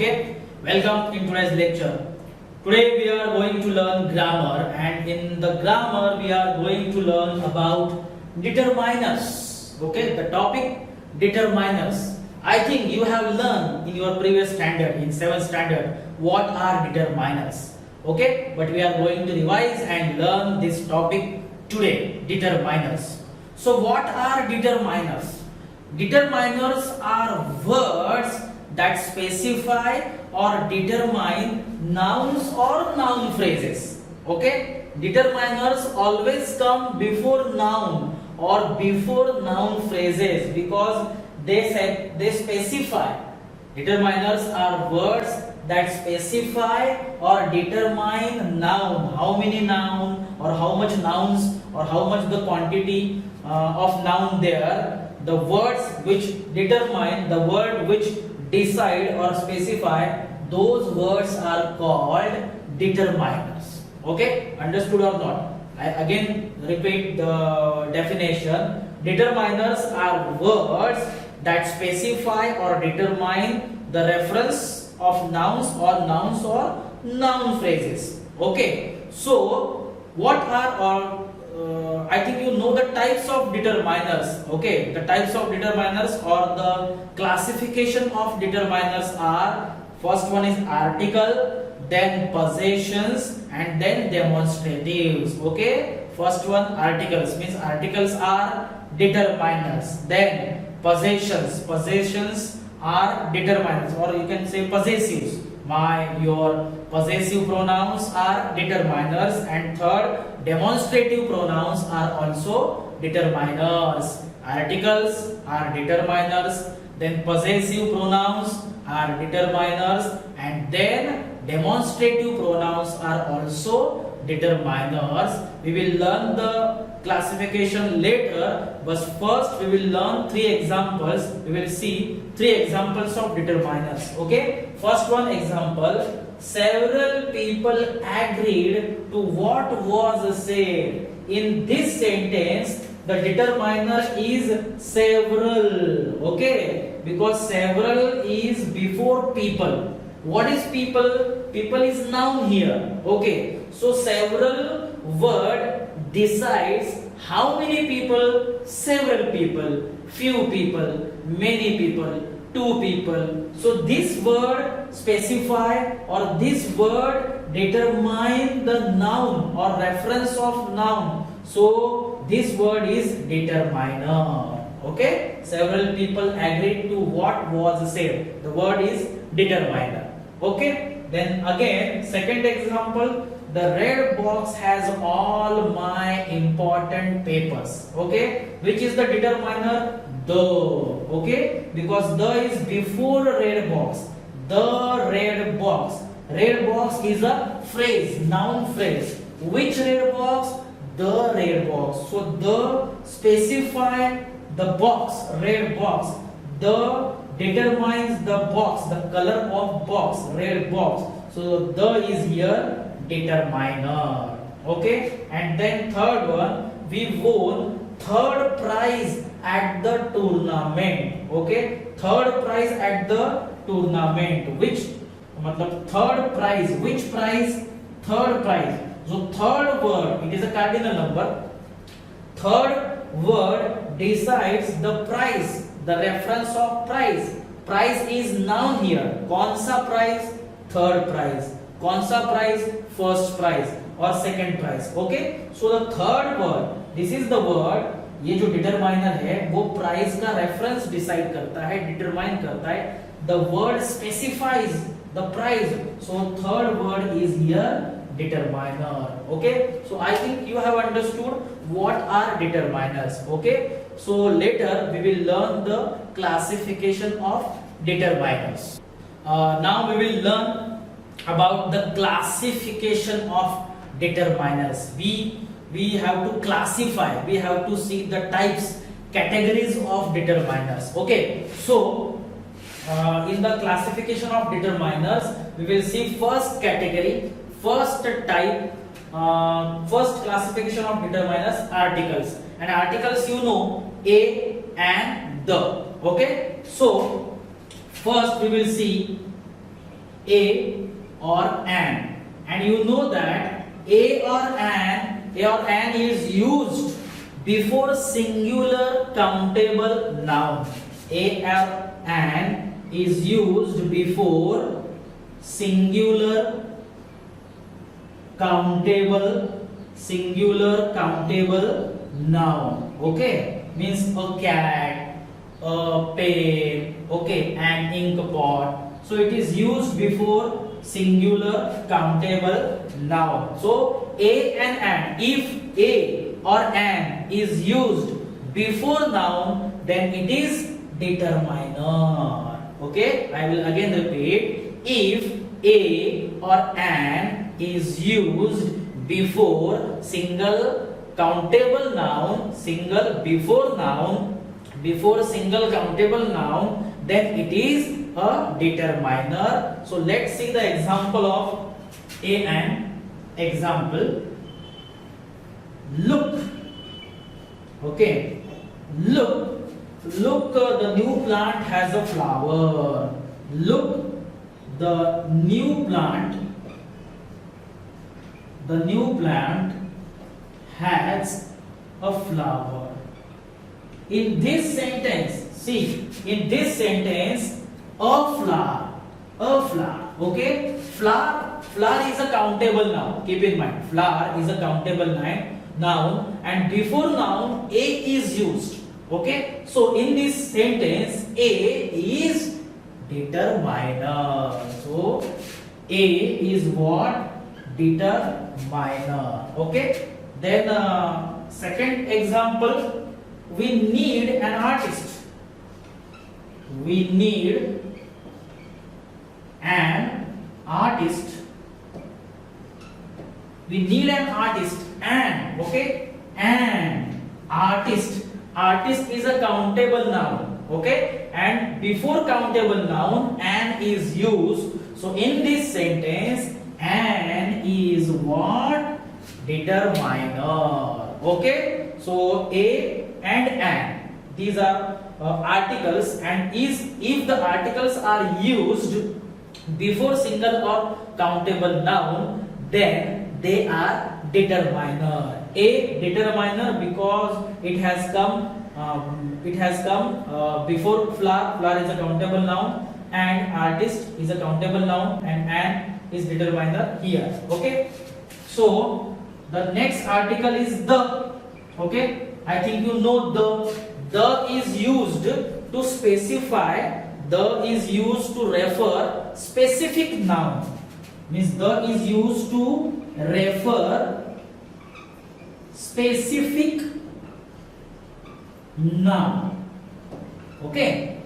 Okay, welcome in today's lecture. Today we are going to learn grammar, and in the grammar we are going to learn about determiners. Okay, the topic determiners. I think you have learned in your previous standard, in 7th standard, what are determiners. Okay, but we are going to revise and learn this topic today, determiners. So what are determiners? Determiners are words that specify or determine nouns or noun phrases. Okay, determiners always come before noun or before noun phrases because they specify. Determiners are words that specify or determine noun, how many noun or how much nouns or how much the quantity of noun there. The words which determine, the word which decide or specify, those words are called determiners. Okay, understood or not? I again repeat the definition. Determiners are words that specify or determine the reference of nouns or noun phrases. Okay, so what are I think you know the types of determiners. Okay, the types of determiners or the classification of determiners are: first one is article, then possessions, and then demonstratives. Okay, first one articles means articles are determiners. Then possessions are determiners, or you can say possessives. Your possessive pronouns are determiners. And third, demonstrative pronouns are also determiners. Articles are determiners, then possessive pronouns are determiners, and then demonstrative pronouns are also determiners. We will learn the classification later, but first we will learn three examples. We will see three examples of determiners. Okay, first one example: several people agreed to what was said. In this sentence, the determiner is several. Okay, because several is before people. What is people? People is noun here. Okay, so several word decides how many people. Several people, few people, many people, two people. So this word specify or this word determine the noun or reference of noun. So this word is determiner. Okay, several people agreed to what was said. The word is determiner. Okay, then again second example: the red box has all my important papers. Okay, which is the determiner? The. Okay, because the is before red box. The red box. Red box is a phrase, noun phrase. Which red box? The red box. So the specify the box, red box. The determines the box, the color of box, red box. So the is here determiner. Okay, and then third one, we won third prize at the tournament. Okay, third prize at the tournament. Which third prize, which prize? Third prize. So third word, it is a cardinal number. Third word decides the prize, the reference of prize. Prize is noun here. कौन सा prize? Third prize. कौन सा prize? First prize or second prize. Okay, so the third word, this is the word. ये जो determiner है वो prize का reference decide करता है, determine करता है. The word specifies the prize. So third word is here determiner. Okay, so I think you have understood what are determiners. Okay, so later we will learn the classification of determiners. Now we will learn about the classification of determiners. We have to classify, we have to see the types, categories of determiners. Okay, so in the classification of determiners, we will see first category, first type, first classification of determiners: articles. And articles, you know, a and the. Okay, so first we will see a or an, and you know that a or an is used before singular countable noun. A or an is used before singular countable noun. Okay, means a cat, a pen, okay, an ink pot. So it is used before singular countable noun. So a and an, if a or an is used before noun, then it is determiner. Okay, I will again repeat. If a or an is used before single countable noun, before single countable noun, then it is a determiner. So let's see the example of a and example. Look. Okay, look, the new plant has a flower. Look, the new plant has a flower. In this sentence, see, in this sentence, a flower, okay, flower is a countable noun. Keep in mind, flower is a countable noun, and before noun a is used. Okay, so in this sentence a is determiner. So a is what? Determiner. Okay, then second example, we need an artist. We need an artist. And okay, an artist is a countable noun. Okay, and before countable noun an is used. So in this sentence an is what? Determiner. Okay, so a and an, these are articles, and if the articles are used before single or countable noun, then they are determiner. A determiner because it has come before flower is a countable noun, and artist is a countable noun, and an is determiner here. Okay, so the next article is the. Okay, I think you know the is used to specify, the is used to refer specific noun. Means the is used to refer specific noun. Okay,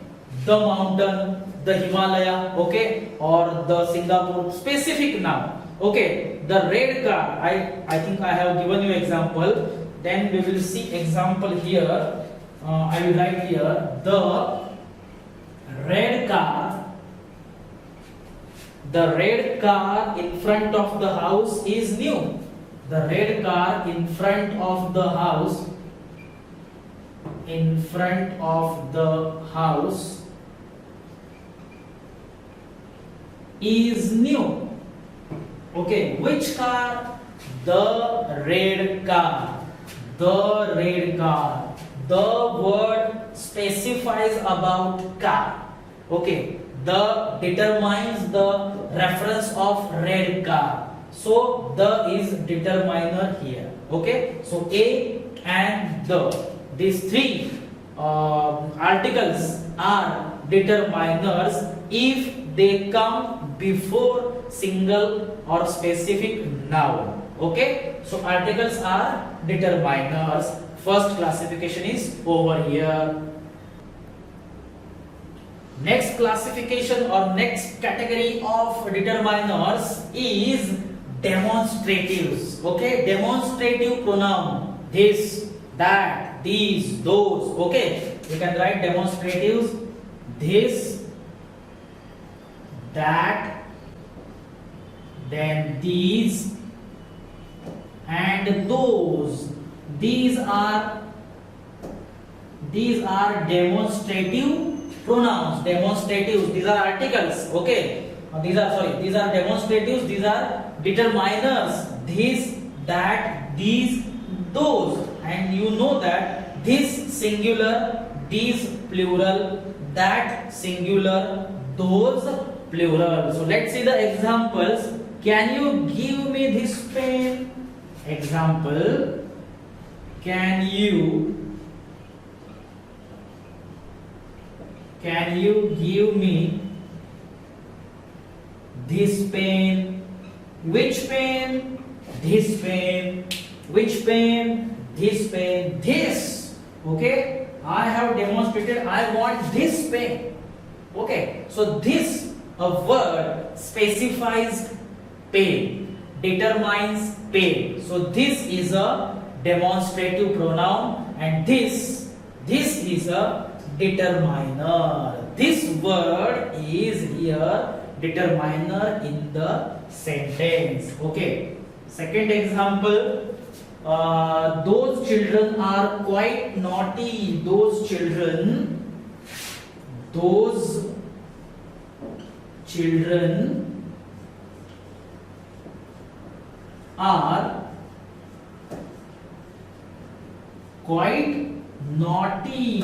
the mountain, the Himalaya, okay, or the Singapore, specific noun. Okay, the red car, I think I have given you example. Then we will see example here. I will write here the red car in front of the house is new. The red car in front of the house is new. Okay, which car? The red car. The word specifies about car. Okay, the determines the reference of red car. So the is determiner here. Okay, so a and the, these three articles are determiners if they come before single or specific noun. Okay, so articles are determiners. First classification is over here. Next classification or next category of determiners is demonstratives. Okay, demonstrative pronoun, this, that, these, those. Okay, you can write demonstratives, this, that, then these and those. These are demonstrative pronouns. Demonstratives, these are articles. Okay, these are sorry, these are demonstratives, these are determiners. This, that, these, those, and you know that this singular, these plural, that singular, those plural. So let's see the examples. Can you give me this pen? Example, can you give me this pen? Which pen? This pen. Which pen? This pen. This. Okay, I have demonstrated I want this pen. Okay, so this a word specifies pen, determines pen. So this is a demonstrative pronoun and this is a determiner. This word is here determiner in the sentence. Okay, second example, those children are quite naughty. Those children are quite naughty.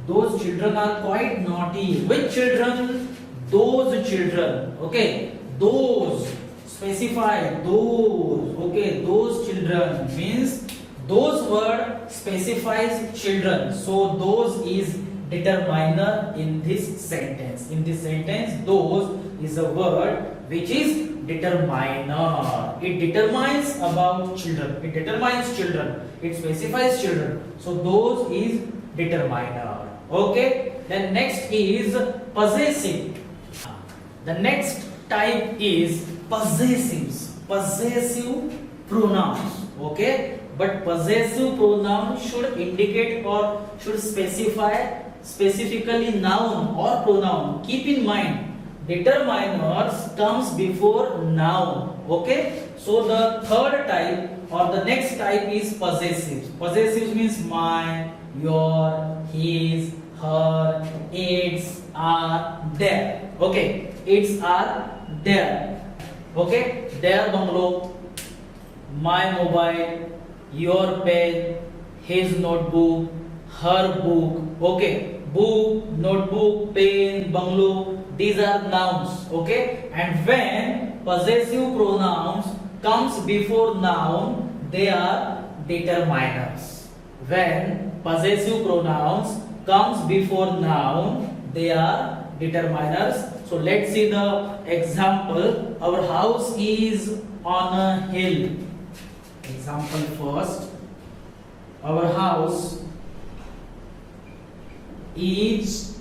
Those children are quite naughty. Which children? Those children. Okay, those, specify those. Okay, those children means those word specifies children. So those is determiner in this sentence. In this sentence, those is a word which is determiner. It determines about children. It determines children. It specifies children. So those is determiner. Okay. Then next is possessive. The next type is possessives. Possessive pronouns. Okay. But possessive pronoun should indicate or should specify specifically noun or pronoun. Keep in mind, determiners comes before noun. Okay, so the third type or the next type is possessives. Possessives means mine, your, his, her, its, are, their. Okay, its, are, their. Okay, their bungalow, my mobile, your pen, his notebook, her book. Okay, book, notebook, pen, bungalow, these are nouns. Okay, and when possessive pronouns comes before noun, they are determiners. When possessive pronouns comes before noun, they are determiners. So let's see the example. Our house is on a hill. Example first. Our house is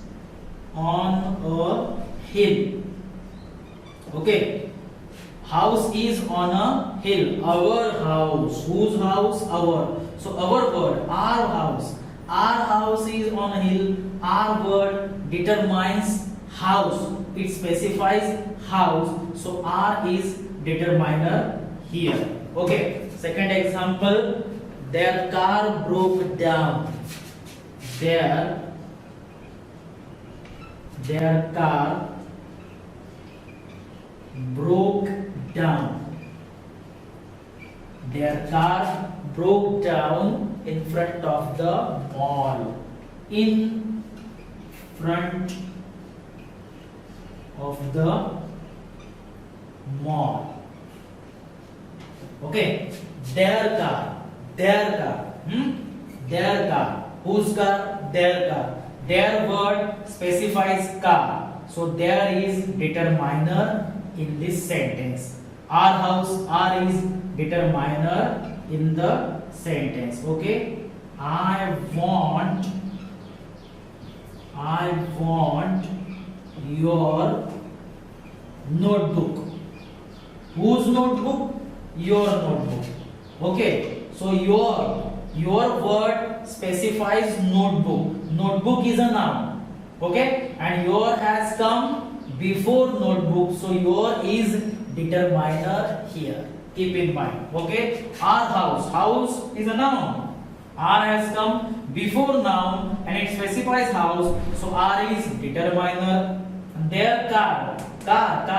on a hill. Okay. House is on a hill. Our house. Whose house? Our. So our word, our house. Our house is on a hill. Our word determines house. It specifies house. So R is determiner here. Okay. Second example. Their car broke down. Their car broke down. Their car broke down in front of the mall. In front of the mall. Okay. Their car. Their car. Their car. Whose car? Their car. Their word specifies car. So there is determiner in this sentence. Our house, R is determiner in the sentence. Okay. I want your notebook. Whose notebook? Your notebook. Okay. So your word specifies notebook. Notebook is a noun. Okay. And your has come before notebook. So your is determiner here. Keep in mind. Okay. Our house. House is a noun. R has come before noun and it specifies house, so R is determiner. Their car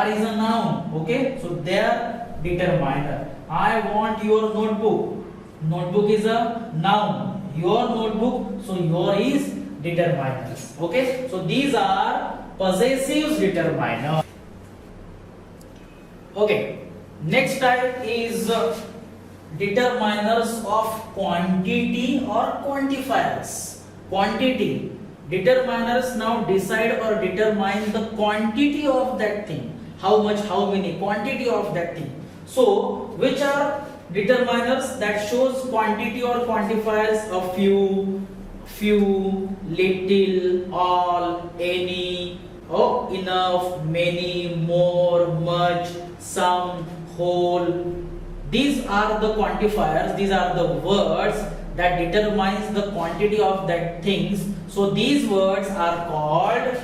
is a noun, okay, so their determiner. I want your notebook is a noun, your notebook, so your is determiner, okay. So these are possessive determiner. Okay, next type is determiners of quantity or quantifiers. Quantity. Determiners now decide or determine the quantity of that thing. How much, how many, quantity of that thing. So, which are determiners that shows quantity or quantifiers? A few, little, all, any, oh, enough, many, more, much, some, whole. These are the quantifiers, these are the words that determines the quantity of that things. So these words are called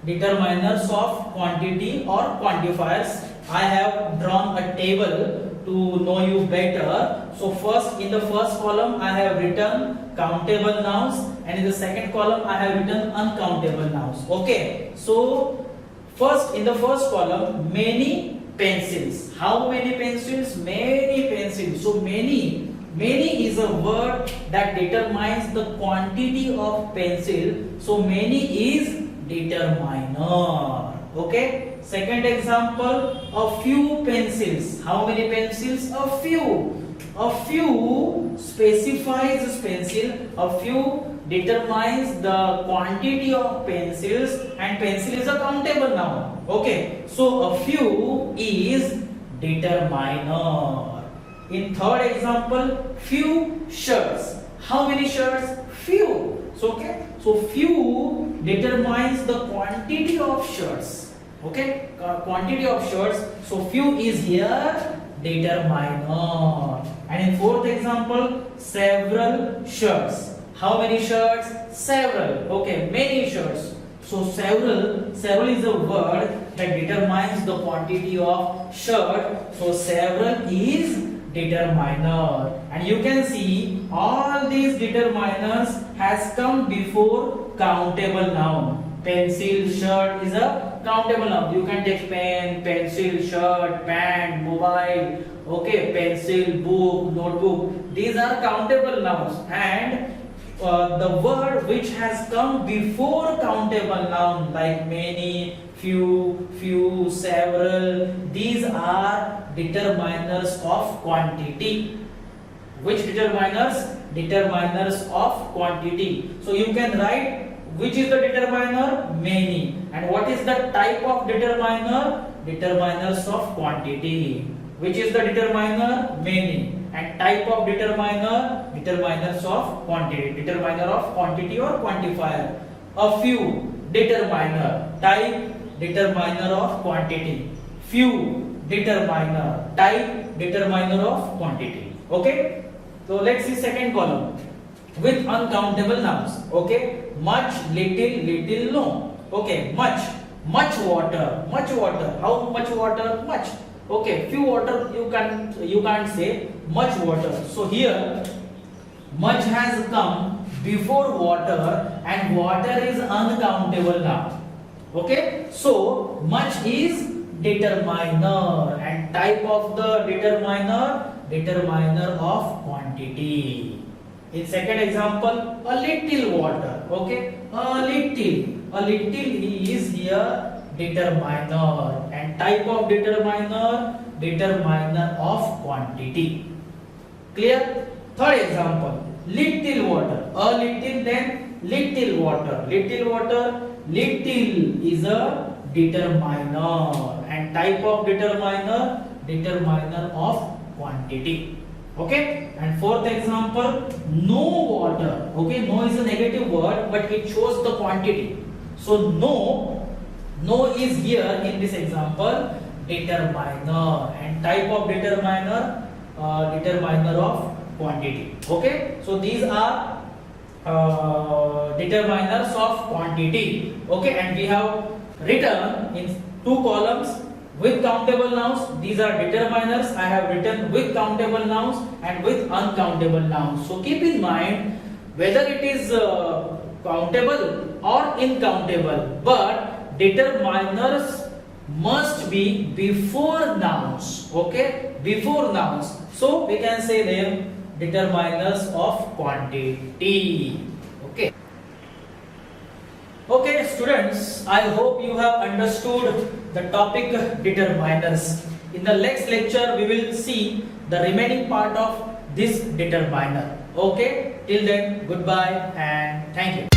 determiners of quantity or quantifiers. I have drawn a table to know you better. So in the first column I have written countable nouns, and in the second column I have written uncountable nouns. Okay, so in the first column, many pencils. How many pencils? Many pencils. So many is a word that determines the quantity of pencil. So many is determiner. Okay. Second example, a few pencils. How many pencils? A few. A few specifies pencil. A few determines the quantity of pencils, and pencil is a countable noun. Okay, so a few is determiner. In third example, few shirts. How many shirts? Few. So okay, so few determines the quantity of shirts. Okay, quantity of shirts. So few is here determiner. And in fourth example, several shirts. How many shirts? Several. Okay, many shirts. So several is a word that determines the quantity of shirt. So several is determiner. And you can see all these determiners has come before countable noun. Pencil, shirt is a countable noun. You can take pen, pencil, shirt, pant, mobile. Okay, pencil, book, notebook. These are countable nouns. And the word which has come before countable noun, like many, few, several, these are determiners of quantity. Which determiners? Determiners of quantity. So you can write which is the determiner? Many. And what is the type of determiner? Determiners of quantity. Which is the determiner? Many. And type of determiner? Determiners of quantity. Determiner of quantity or quantifier. A few, determiner. Type, determiner of quantity. Few, determiner. Type, determiner of quantity. Okay, so let's see second column with uncountable nouns. Okay, much, little, no. Okay, much water. How much water? Much. Okay, few water you can't say much water. So here much has come before water, and water is uncountable now. Okay, so much is determiner, and type of the determiner of quantity. In second example, a little water. Okay, a little is here determiner, and type of determiner of quantity. Clear? Third example, little water. A little, then little water. Little is a determiner, and type of determiner of quantity. Okay, and fourth example, no water. Okay, no is a negative word, but it shows the quantity. So no is here in this example determiner, and type of determiner of quantity. Okay, so these are determiners of quantity. Okay, and we have written in two columns with countable nouns. These are determiners. I have written with countable nouns and with uncountable nouns. So keep in mind, whether it is countable or uncountable, but determiners must be before nouns. Okay, before nouns. So we can say them determiners of quantity. Okay. Okay, students, I hope you have understood the topic determiners. In the next lecture, we will see the remaining part of this determiner. Okay, till then, goodbye and thank you.